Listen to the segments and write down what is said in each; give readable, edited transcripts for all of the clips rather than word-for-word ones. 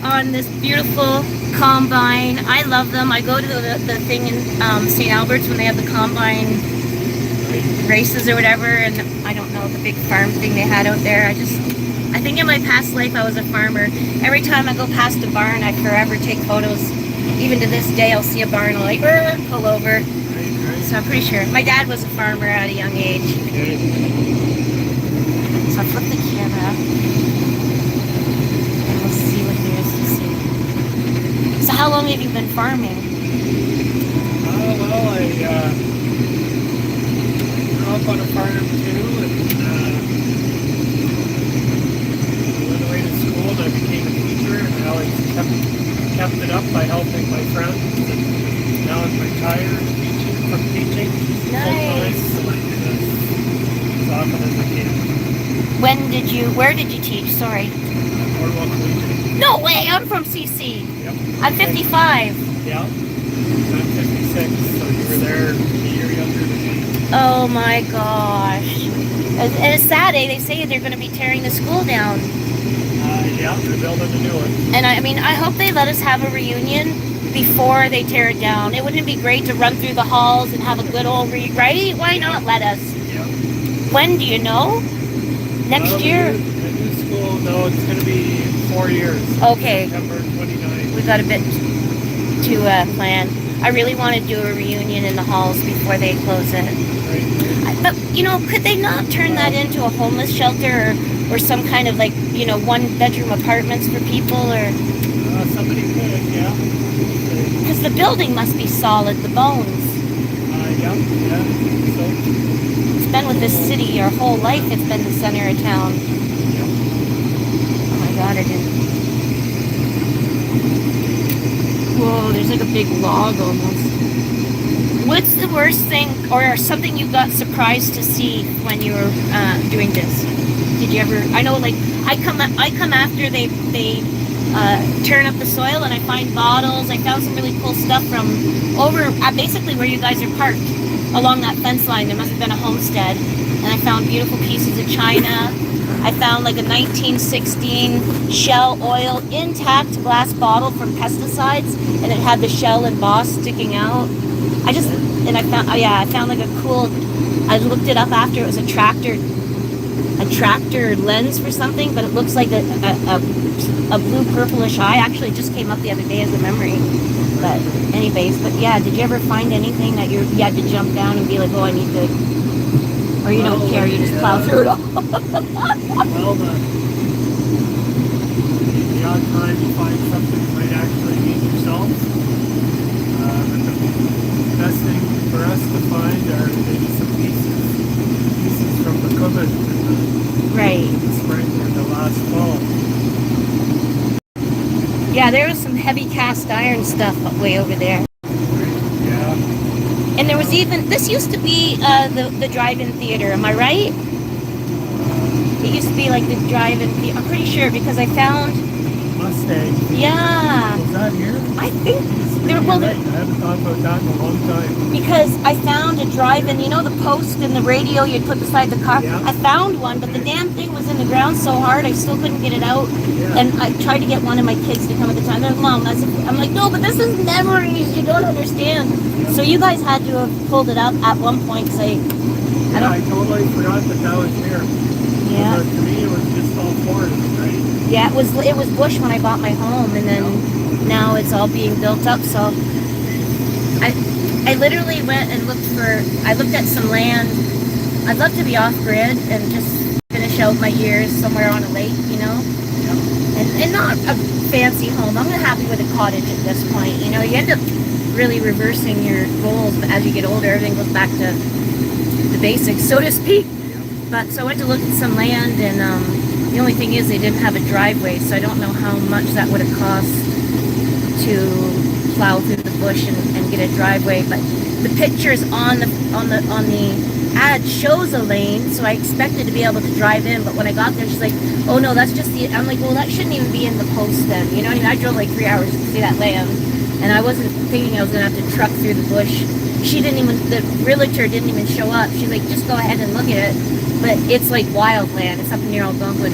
on this beautiful combine. I love them. I go to the thing in St. Albert's when they have the combine races or whatever, and I don't know, the big farm thing they had out there. I think in my past life I was a farmer. Every time I go past a barn, I forever take photos. Even to this day, I'll see a barn, I'll like, pull over. So I'm pretty sure. My dad was a farmer at a young age. So I'll flip the camera. And we'll see what there is to see. So how long have you been farming? Well, I grew up on a farm too, and went away to school and I became a teacher, and I always kept it up by helping my friends, and now I'm retired from teaching. Nice. So I do this as often as I can. Where did you teach? Sorry. Boardwalk Collegiate. No way, I'm from CC. Yep. I'm 55. Yeah. I'm 56, so you were there a year younger than me. Oh my gosh. And it's sad, eh? They say they're going to be tearing the school down. Yeah, they're building a new one. And I mean, I hope they let us have a reunion before they tear it down. It wouldn't be great to run through the halls and have a good old right? Why not let us? Yeah. When do you know? Next year? The new school, no, it's going to be 4 years. Okay. September 29th. We got a bit to plan. I really want to do a reunion in the halls before they close it. Right. But, you know, could they not turn that into a homeless shelter or some kind of like, you know, one-bedroom apartments for people or... Somebody could, yeah. Because the building must be solid, the bones. Yeah. So, It's been with this city our whole life. It's been the center of town. yeah. Oh my god, I didn't... Whoa, there's like a big log almost. What's the worst thing or something you got surprised to see when you were doing this? Did you ever... I know, like, I come after they turn up the soil and I find bottles. I found some really cool stuff from over basically where you guys are parked along that fence line. There must have been a homestead, and I found beautiful pieces of china. I found like a 1916 Shell oil intact glass bottle from pesticides, and it had the Shell embossed sticking out. I found like a cool... I looked it up after. It was a tractor lens for something, but it looks like a blue purplish eye. Actually, it just came up the other day as a memory. But anyways, but yeah, did you ever find anything that you had to jump down and be like, oh, I need to... Or you don't care, you just plow through it all? Well, the odd time you find something you might actually need yourself. But the best thing for us to find are maybe some pieces from the cupboard in Right. the spring or the last fall. Yeah, there was some heavy cast iron stuff way over there. Yeah. And there was even... This used to be the drive-in theater, am I right? It used to be like the drive-in theater. I'm pretty sure because I found... Mustang. Yeah. Was that here? I think... I haven't thought about that in a long time. Because I found a drive-in, you know the post and the radio you'd put beside the car? Yeah. I found one, but the damn thing was in the ground so hard I still couldn't get it out. Yeah. And I tried to get one of my kids to come at the time. They're like, Mom, I'm like, no, but this is memories. You don't understand. Yeah. So you guys had to have pulled it up at one point. I totally forgot that was here. Yeah. But to me, it was just all forest, right? Yeah, it was bush when I bought my home, and then now it's all being built up. So I literally went and I looked at some land. I'd love to be off grid and just finish out my years somewhere on a lake, you know, and not a fancy home. I'm happy with a cottage at this point. You know, you end up really reversing your goals, but as you get older, everything goes back to the basics, so to speak. But so I went to look at some land, and the only thing is they didn't have a driveway, so I don't know how much that would have cost to plow through the bush and get a driveway. But the pictures on the ad shows a lane, so I expected to be able to drive in. But when I got there, she's like, "Oh no, that's just the." I'm like, "Well, that shouldn't even be in the post then." You know what I mean? I drove like 3 hours to see that land, and I wasn't thinking I was gonna have to truck through the bush. The realtor didn't even show up. She's like, "Just go ahead and look at it." But it's like wild land. It's up near Algonquin.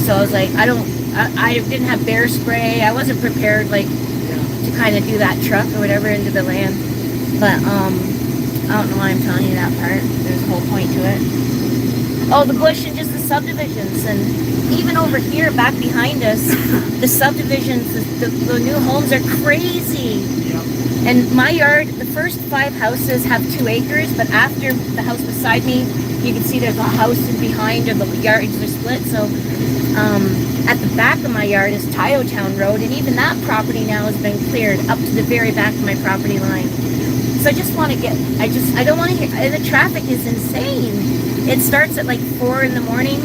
So I was like, I don't I didn't have bear spray. I wasn't prepared, like, to kind of do that truck or whatever into the land. But I don't know why I'm telling you that part. There's a whole point to it. Oh, the bush and just the subdivisions, and even over here, back behind us, the subdivisions, the new homes are crazy. Yep. And my yard, the first 5 houses have 2 acres, but after the house beside me, you can see there's a house in behind, or the yards are split. So at the back of my yard is Town Road, and even that property now has been cleared up to the very back of my property line. So I just want to get, I don't want to hear, the traffic is insane. It starts at like 4 in the morning,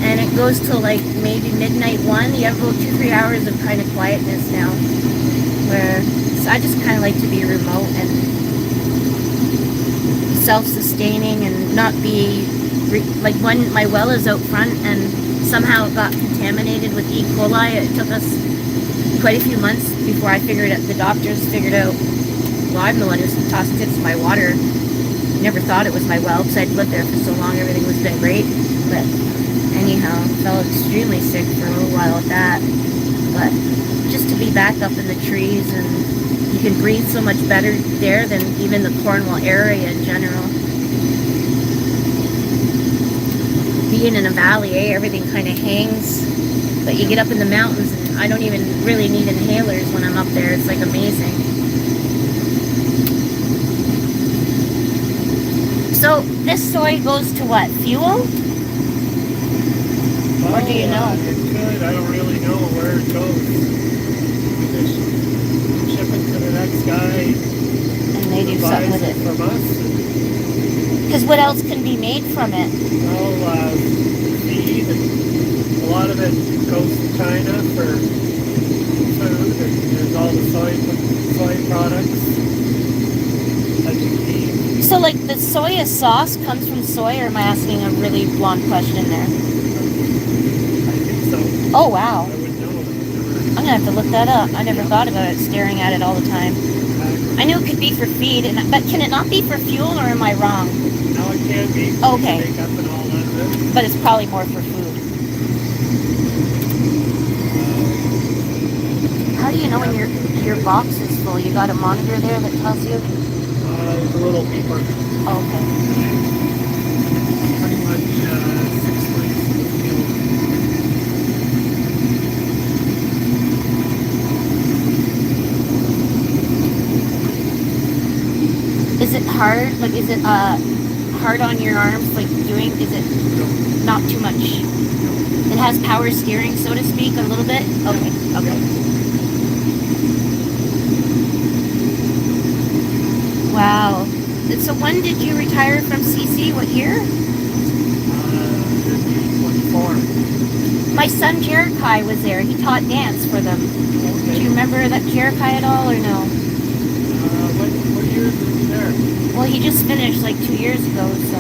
and it goes till like maybe midnight 1. You have about 2-3 hours of kind of quietness now, where so I just kind of like to be remote and self-sustaining and not be like when my well is out front and somehow it got contaminated with E. coli. It took us quite a few months before I figured out, the doctors figured out, well, I'm the one who's tossed tips my water. Never thought it was my well because I'd lived there for so long, everything was been great. But anyhow, felt extremely sick for a little while at that. But just to be back up in the trees, and you can breathe so much better there than even the Cornwall area in general. Being in a valley, everything kind of hangs. But you get up in the mountains, and I don't even really need inhalers when I'm up there. It's like amazing. So this soy goes to what? Fuel? Well, or do you know? It could. I don't really know where it goes. We just ship it to the next guy. And they do something with it. From us. Because what else can be made from it? Well, feed. A lot of it goes to China for food. And there's all the soy products that you eat. So, like, the soya sauce comes from soy, or am I asking a really blonde question there? I think so. Oh, wow. I would know. I'm going to have to look that up. I never thought about it, staring at it all the time. I knew it could be for feed, but can it not be for fuel, or am I wrong? No, it can be. Okay. Makeup and all that. But it's probably more for food. How do you know when your box is full? You got a monitor there that tells you? It's a little deeper. Okay. Pretty much 6 weeks of fuel. Is it hard? Like, is it hard on your arms? Like doing? Is it not too much? It has power steering, so to speak, a little bit. Okay. Okay. Wow. So when did you retire from CC? What year? 24. My son Jerikai was there. He taught dance for them. Okay. Do you remember that Jerikai at all, or no? What years was he there? Well, he just finished like 2 years ago, so.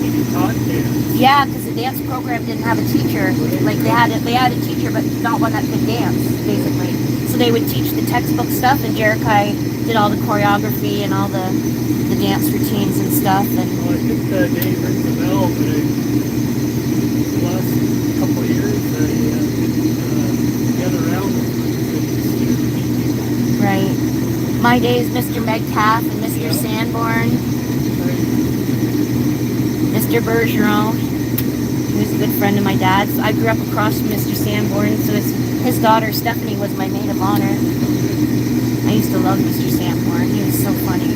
He taught dance. Yeah, because the dance program didn't have a teacher. Like they had a teacher, but not one that could dance, basically. So they would teach the textbook stuff, and Jerikai did all the choreography and all the dance routines and stuff. And Well, I think the name rings a bell, but the last couple of years I didn't get around with student people. right, my days, Mr. Megcalf and Mr. Sanborn, Mr. Bergeron, who's a good friend of my dad's. I grew up across from Mr. Sanborn, so his daughter Stephanie was my maid of honor. I used to love Mr. Sanborn. He was so funny.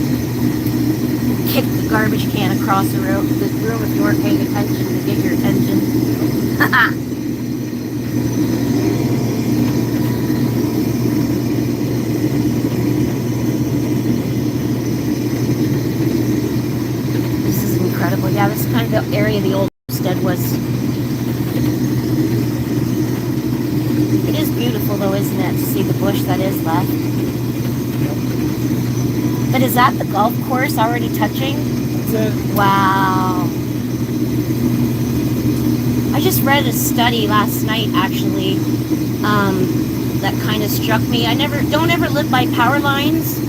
Kick the garbage can across the room if you weren't paying attention to get your attention. This is incredible. Yeah, this is kind of the area the old homestead was. It is beautiful though, isn't it, to see the bush that is left. But is that the golf course already touching? That's it. Wow. I just read a study last night, actually, that kind of struck me. Don't ever live by power lines,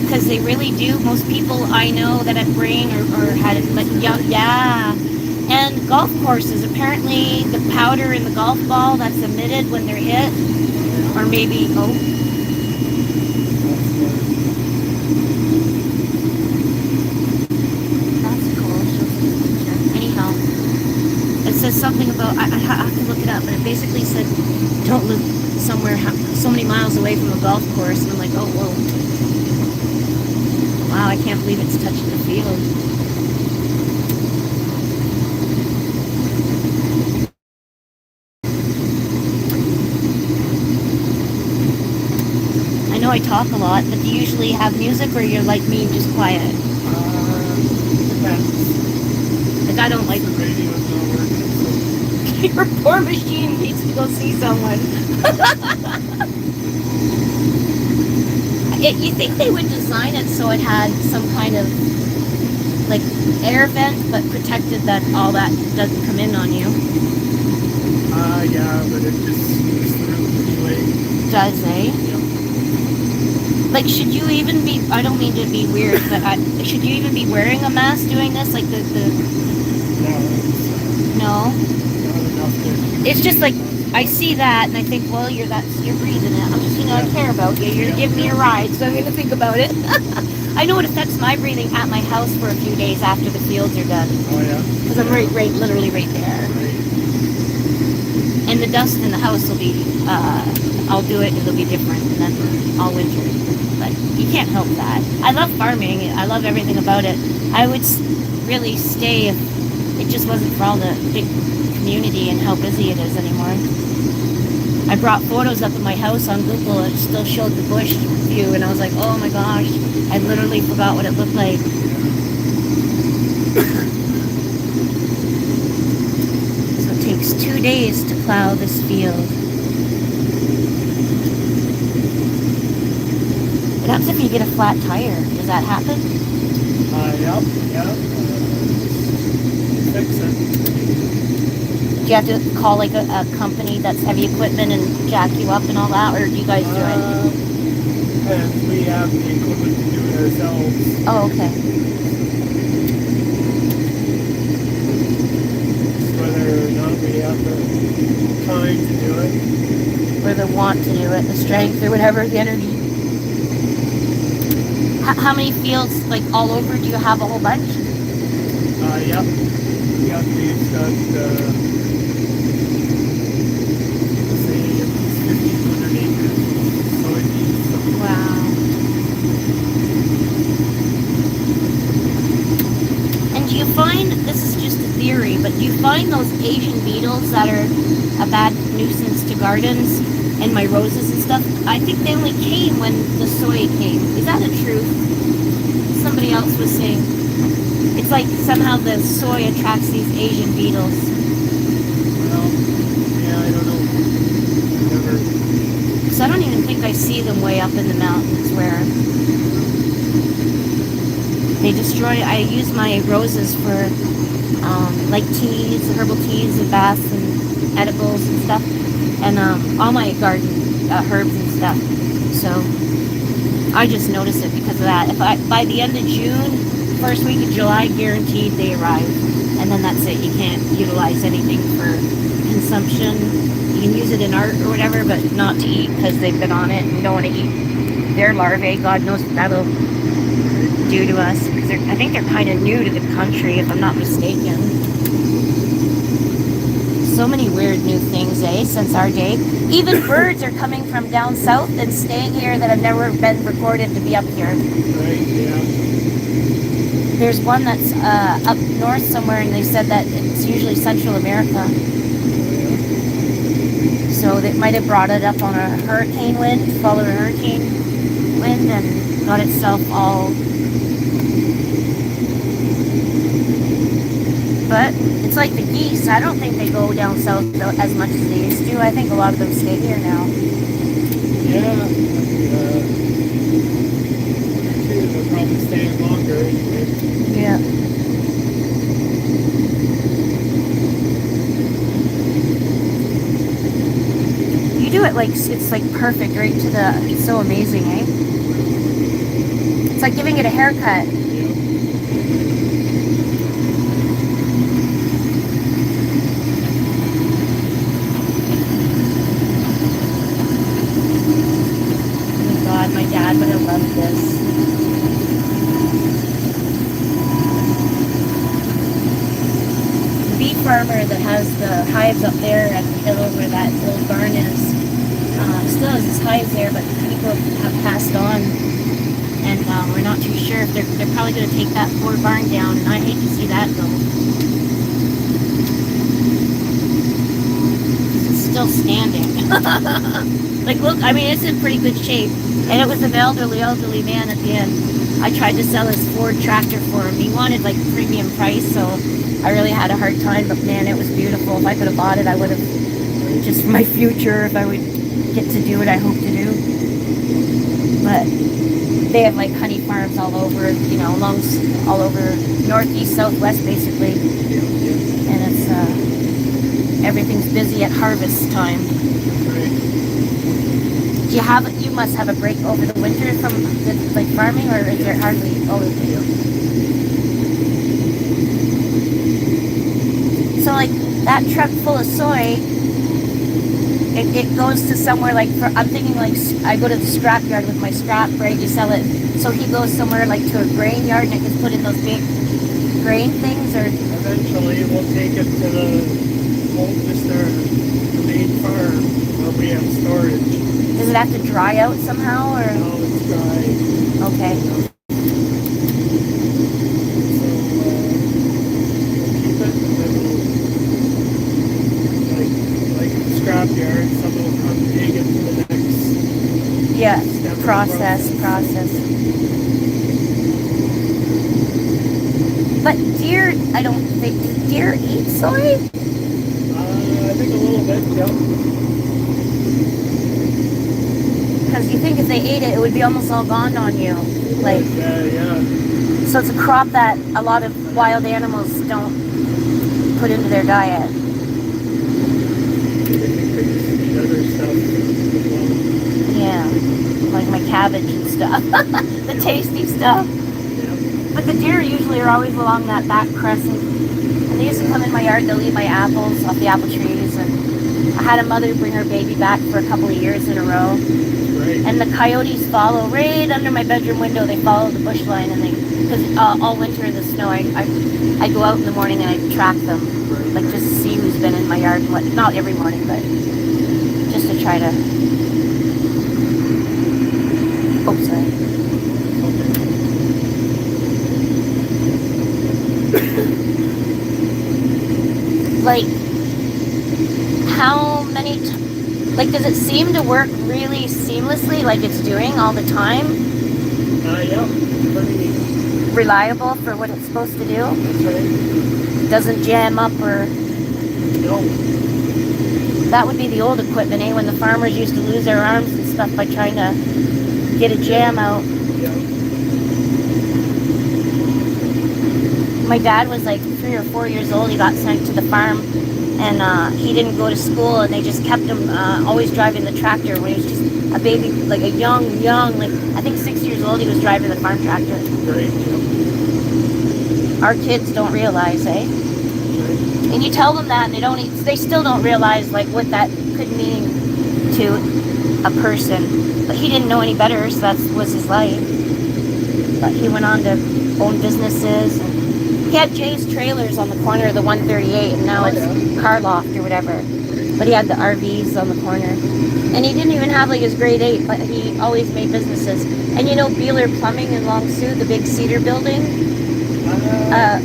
because they really do. Most people I know that have brain or had it, like young, yeah. And golf courses, apparently the powder in the golf ball that's emitted when they're hit, or maybe, oh, that's cool. Anyhow, it says something about, I have to look it up, but it basically said, don't live somewhere so many miles away from a golf course. And I'm like, oh, whoa. Wow, I can't believe it's touching the field. I know I talk a lot, but do you usually have music, or you're like me, just quiet? Depends. Like, I don't like... The radio's not working, so... Your poor machine needs to go see someone. You think they would design it so it had some kind of like air vent, but protected that all that doesn't come in on you? Yeah, but it just sneaks through anyway. Does, eh? Yep. Like, should you even be, I don't mean to be weird, but should you even be wearing a mask doing this? Like No, no? not enough to... It's just like, I see that and I think, well, you're breathing it. I'm just, I care about you. You're giving me a ride, so I'm going to think about it. I know it affects my breathing at my house for a few days after the fields are done. Oh, yeah? Because I'm literally right there. Right. And the dust in the house will be, I'll do it, it'll be different, and then all winter. But you can't help that. I love farming. I love everything about it. I would really stay if it just wasn't for all the big community and how busy it is anymore. I brought photos up of my house on Google and it still showed the bush view, and I was like, oh my gosh, I literally forgot what it looked like. So it takes 2 days to plow this field. What happens if you get a flat tire? Does that happen? Yep. Fix it. Do you have to call like a company that's heavy equipment and jack you up and all that, or do you guys do it? And we have the equipment to do it ourselves. Oh, okay. It's whether or not we have the time to do it. Or the want to do it, the strength or whatever, the energy. How many fields, like all over, do you have a whole bunch? Yep. Yep, we've got, say, at least 1,500 acres of soybeans. Wow. And do you find, this is just a theory, but do you find those Asian beetles that are a bad nuisance to gardens and my roses and stuff? I think they only came when the soy came. Is that the truth? Somebody else was saying it's like somehow the soy attracts these Asian beetles. Well, yeah, I don't know. Never. Because I don't even think I see them way up in the mountains where they destroy. I use my roses for like teas, herbal teas and baths and edibles and stuff, and all my garden herbs and stuff. So I just notice it because of that. By the end of June, first week of July, guaranteed they arrive. And then that's it. You can't utilize anything for consumption. You can use it in art or whatever, but not to eat because they've been on it and you don't want to eat their larvae. God knows what that'll do to us. Because I think they're kind of new to the country, if I'm not mistaken. So many weird new things, since our day. Even birds are coming from down south and staying here that have never been recorded to be up here. Right, yeah. There's one that's up north somewhere, and they said that it's usually Central America. So they might have brought it up on a hurricane wind, followed a hurricane wind, and got itself all... But it's like the geese. I don't think they go down south as much as they used to. I think a lot of them stay here now. Yeah. They're probably staying longer anyway. Yeah. You do it like, it's like perfect, right to the, it's so amazing, eh? It's like giving it a haircut. farmer that has the hives up there at the hill where that old barn is. Still has his hives there, but people have passed on, and we're not too sure if they're probably going to take that poor barn down, and I hate to see that go. It's still standing. Like, look, I mean, it's in pretty good shape, and it was an elderly man at the end. I tried to sell his Ford tractor for him. He wanted like premium price, so I really had a hard time, but man, it was beautiful. If I could have bought it, I would have, just for my future, if I would get to do what I hope to do. But they have like honey farms all over, you know, all over northeast, southwest, basically. And it's everything's busy at harvest time. Do you must have a break over the winter from like farming, or is there hardly always? So like that truck full of soy, it goes to somewhere like, I'm thinking like, I go to the scrap yard with my scrap, right, you sell it. So he goes somewhere like to a grain yard and it gets put in those big grain things, or? Eventually we'll take it to the main farm where we have storage. Does it have to dry out somehow, or? No, it's dry. Okay. So we'll keep it, and then we'll, like in the scrap yard, someone will come take it to the next step of the process. But deer, I don't think, do deer eat soy? I think a little bit, yeah. Because you think if they ate it, it would be almost all gone on you. Like, yeah. So it's a crop that a lot of wild animals don't put into their diet. I think they just eat other stuff as well. Yeah, like my cabbage and stuff. The tasty stuff. Yeah. But the deer usually are always along that back crescent. And they used to come in my yard, they'll eat my apples off the apple trees. And I had a mother bring her baby back for a couple of years in a row. Right. And the coyotes follow right under my bedroom window. They follow the bush line, and because all winter in the snow, I go out in the morning and I track them, like just to see who's been in my yard and what. Not every morning, but just to try to. Oh, sorry. Like, how many like, does it seem to work really seamlessly, like it's doing all the time? Yeah, pretty reliable for what it's supposed to do? That's right. Doesn't jam up or... No. That would be the old equipment, eh? When the farmers used to lose their arms and stuff by trying to get a jam out. Yeah. My dad was like 3 or 4 years old. He got sent to the farm, and he didn't go to school, and they just kept him always driving the tractor when he was just a baby, like a young, like I think 6 years old. He was driving the farm tractor. Great. Our kids don't realize, eh? Right. And you tell them that, and they still don't realize like what that could mean to a person. But he didn't know any better, so that was his life. But he went on to own businesses. He had Jay's trailers on the corner of the 138, and now it's Car Loft or whatever. But he had the RVs on the corner. And he didn't even have like his grade 8, but he always made businesses. And you know Beeler Plumbing in Long Sault, the big cedar building?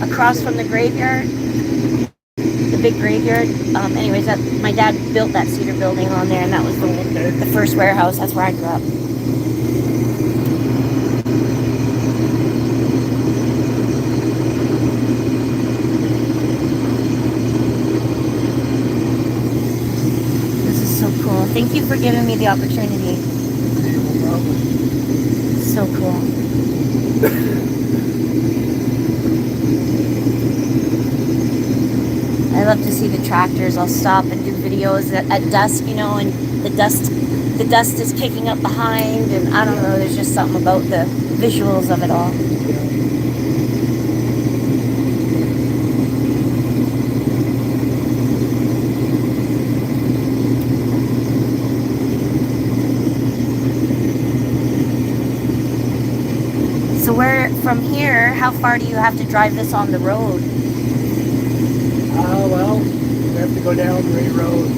Across from the graveyard? The big graveyard. Anyways, my dad built that cedar building on there, and that was the first warehouse. That's where I grew up. Thank you for giving me the opportunity. No problem. So cool. I love to see the tractors. I'll stop and do videos at dusk, you know, and the dust is kicking up behind, and I don't know, there's just something about the visuals of it all. So from here, how far do you have to drive this on the road? Well, have to go down Ray Road.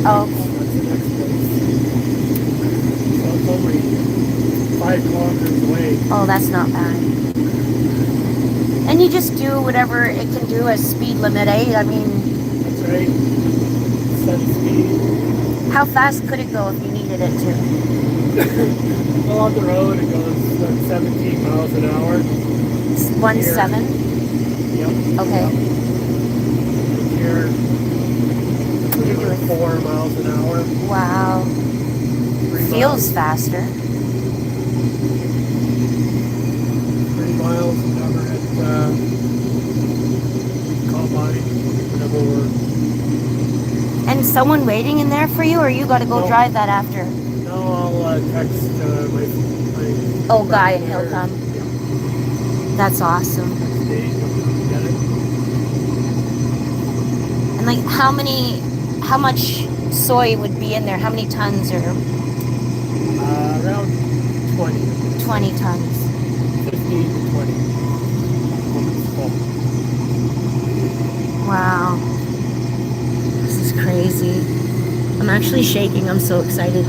Oh, That's the next place. So it's only 5 kilometers away. oh, that's not bad. And you just do whatever it can do as speed limit, eh? I mean, That's right. Set speed. how fast could it go if you needed it to? Well, on the road it goes 17 miles an hour. 1.7? Yep. Okay. Here, You're doing 4 miles an hour. Wow. 3 Feels miles, faster. 3 miles an hour at call body. Whenever we're. And someone waiting in there for you, or you got to go No. drive that after? No, I'll text my Oh, guy, friend and he'll there. come. Yeah. That's awesome. Next day, he'll get it. And like, how much soy would be in there? How many tons or Around 20. 20 tons? 15 to 20. When it's full. Wow. This is crazy. I'm actually shaking. I'm so excited.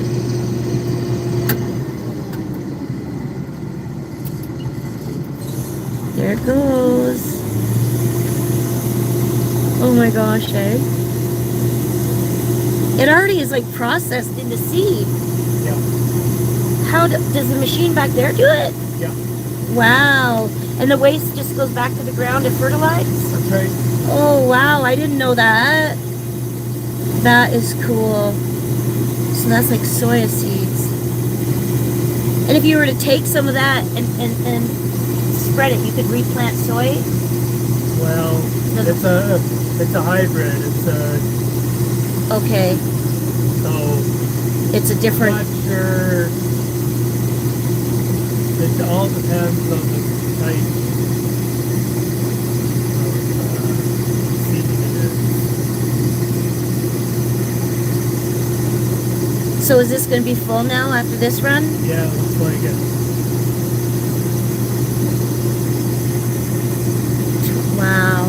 There it goes. Oh my gosh, eh? It already is like processed into seed. Yeah. Does the machine back there do it? Yeah. Wow. And the waste just goes back to the ground to fertilize? That's right. Oh wow, I didn't know that. That is cool. So that's like soya seeds. And if you were to take some of that and spread it, you could replant soy? Well, it's a hybrid. It's a Okay. so It's a different... I'm not sure. It all depends on the type of seed it is. So is this going to be full now after this run? Yeah, looks like it. Wow.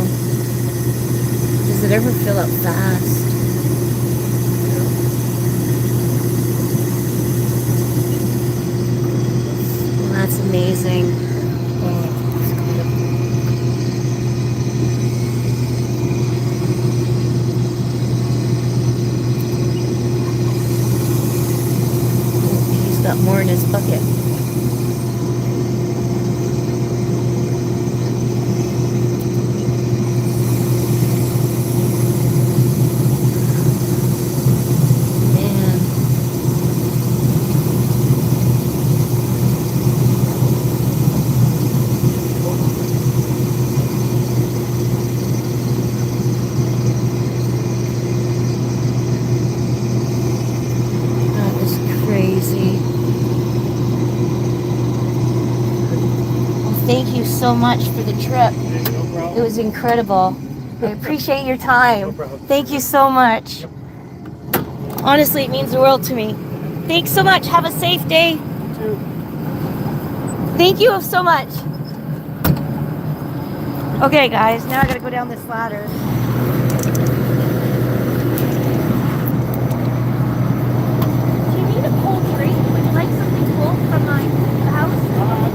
Does it ever fill up fast? Well, that's amazing. He's got more in his bucket. Man. That is crazy. Well, thank you so much for the trip. Hey, no It problem. was incredible. I appreciate your time. No problem. Thank you so much. Honestly, it means the world to me. Thanks so much. Have a safe day. Too. Thank you so much. Okay, guys, now I gotta go down this ladder. Do you need a cold drink? Would you like something cold from the house?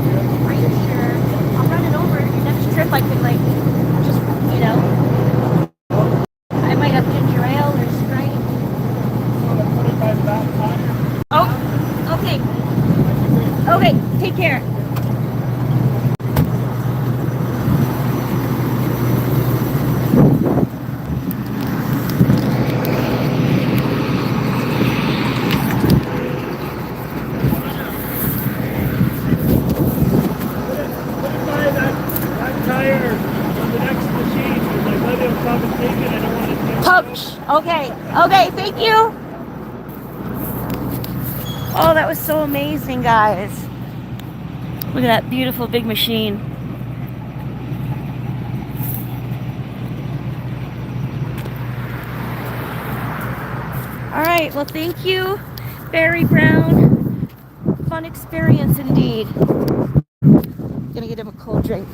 Good. Are you sure? I'll run it over. Your next trip, I could just, I might have ginger ale or Sprite. Put it by the back tire. Oh, okay. Okay, take care. Put it by that tire on the next machine because my buddy will come and take it. I don't want to take it. Pouch. Okay. Okay, thank you. Oh, that was so amazing, guys. Look at that beautiful big machine. All right, well, thank you, Barry Brown. Fun experience indeed. Gonna get him a cold drink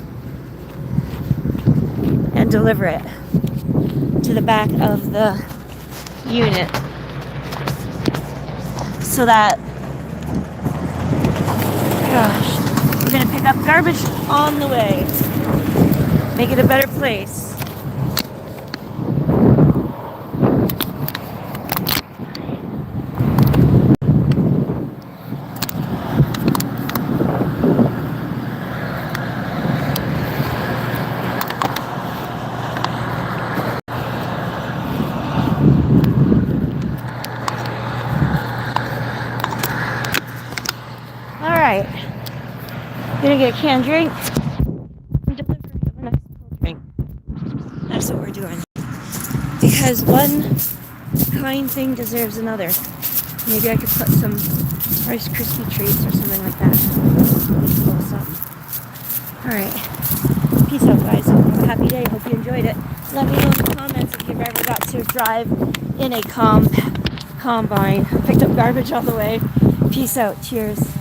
and deliver it. to the back of the unit so that, gosh, we're gonna pick up garbage on the way, make it a better place. Alright, gonna get a canned drink and delivery of a nice cold drink. That's what we're doing. Because one kind thing deserves another. Maybe I could put some Rice Krispie treats or something like that. Awesome. Alright, peace out guys. Have a happy day. Hope you enjoyed it. Let me know in the comments if you've ever got to drive in a combine. Picked up garbage on the way. Peace out. Cheers.